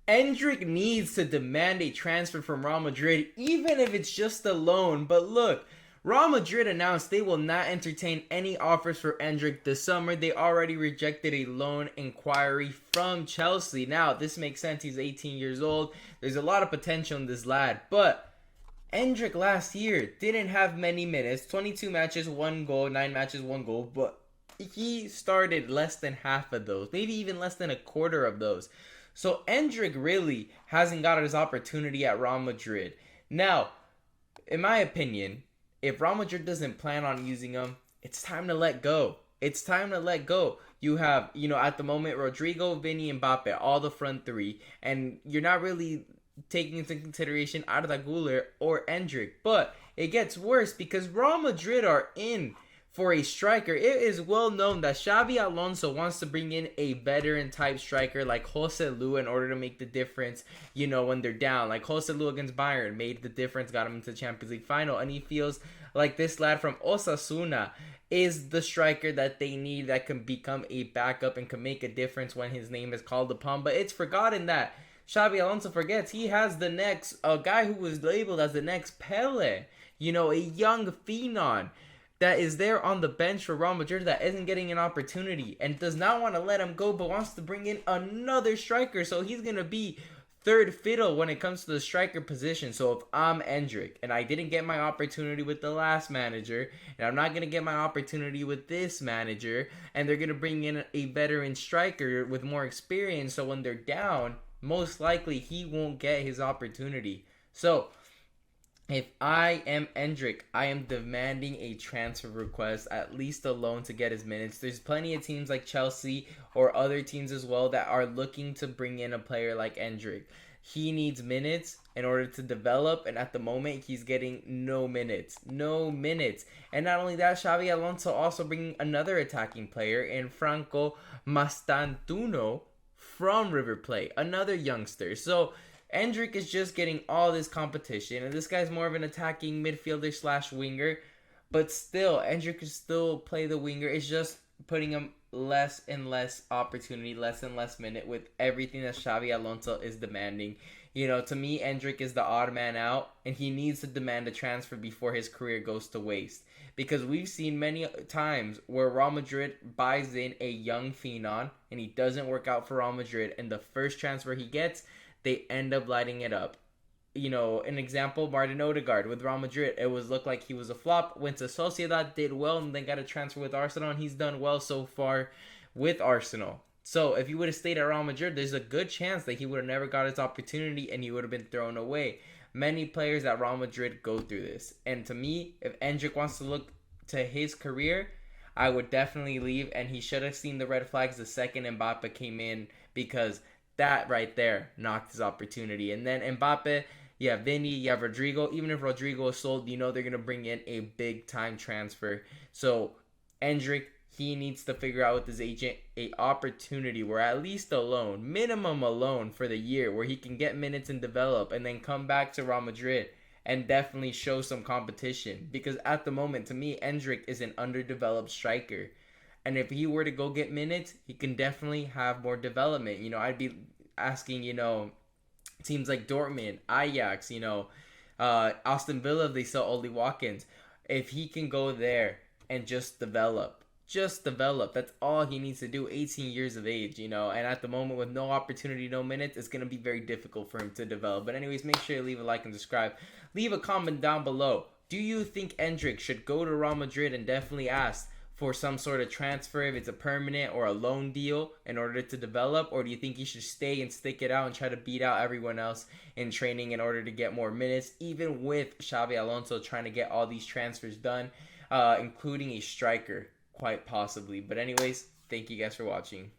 Endrick needs to demand a transfer from Real Madrid, even if it's just a loan. But look, Real Madrid announced they will not entertain any offers for Endrick this summer. They already rejected a loan inquiry from Chelsea. Now, this makes sense. He's 18 years old. There's a lot of potential in this lad. But Endrick last year didn't have many minutes. 22 matches, 1 goal, 9 matches, 1 goal. But he started less than half of those, maybe even less than a quarter of those. So Endrick really hasn't got his opportunity at Real Madrid. Now, in my opinion, if Real Madrid doesn't plan on using him, it's time to let go. It's time to let go. You have, at the moment, Rodrigo, Vinny, and Mbappe, all the front three, and you're not really taking into consideration Arda Güler or Endrick. But it gets worse because Real Madrid are in for a striker. It is well known that Xabi Alonso wants to bring in a veteran type striker like Joselu in order to make the difference, when they're down. Like Joselu against Bayern made the difference, got him into the Champions League final, and he feels like this lad from Osasuna is the striker that they need that can become a backup and can make a difference when his name is called upon. But it's forgotten that Xabi Alonso forgets he has the next guy who was labeled as the next Pele, a young phenom that is there on the bench for Real Madrid that isn't getting an opportunity and does not want to let him go, but wants to bring in another striker. So he's going to be third fiddle when it comes to the striker position. So if I'm Endrick and I didn't get my opportunity with the last manager, and I'm not going to get my opportunity with this manager, and they're going to bring in a veteran striker with more experience, so when they're down, most likely he won't get his opportunity. So if I am Endrick, I am demanding a transfer request, at least a loan to get his minutes. There's plenty of teams like Chelsea or other teams as well that are looking to bring in a player like Endrick. He needs minutes in order to develop, and at the moment, he's getting no minutes. No minutes. And not only that, Xabi Alonso also bringing another attacking player in Franco Mastantuno from River Plate, another youngster. So Endrick is just getting all this competition, and this guy's more of an attacking midfielder slash winger, but still, Endrick can still play the winger. It's just putting him less and less opportunity, less and less minute with everything that Xabi Alonso is demanding. To me, Endrick is the odd man out, and he needs to demand a transfer before his career goes to waste. Because we've seen many times where Real Madrid buys in a young phenom, and he doesn't work out for Real Madrid, and the first transfer he gets, they end up lighting it up. An example, Martin Odegaard with Real Madrid. It looked like he was a flop. Went to Sociedad, did well, and then got a transfer with Arsenal, and he's done well so far with Arsenal. So if he would have stayed at Real Madrid, there's a good chance that he would have never got his opportunity and he would have been thrown away. Many players at Real Madrid go through this. And to me, if Endrick wants to look to his career, I would definitely leave, and he should have seen the red flags the second Mbappe came in, because that right there knocked his opportunity. And then Mbappe, you have Vinny, you have Rodrigo. Even if Rodrigo is sold, they're going to bring in a big time transfer. So Endrick, he needs to figure out with his agent a opportunity where at least a loan, minimum a loan for the year, where he can get minutes and develop, and then come back to Real Madrid and definitely show some competition. Because at the moment, to me, Endrick is an underdeveloped striker. And if he were to go get minutes, he can definitely have more development. I'd be asking, teams like Dortmund, Ajax, Aston Villa, if they sell Oli Watkins. If he can go there and just develop. That's all he needs to do. 18 years of age, and at the moment with no opportunity, no minutes, it's going to be very difficult for him to develop. But anyways, make sure you leave a like and subscribe. Leave a comment down below. Do you think Endrick should go to Real Madrid and definitely ask for some sort of transfer, if it's a permanent or a loan deal, in order to develop? Or do you think he should stay and stick it out and try to beat out everyone else in training in order to get more minutes, even with Xabi Alonso trying to get all these transfers done, including a striker, quite possibly? But anyways, thank you guys for watching.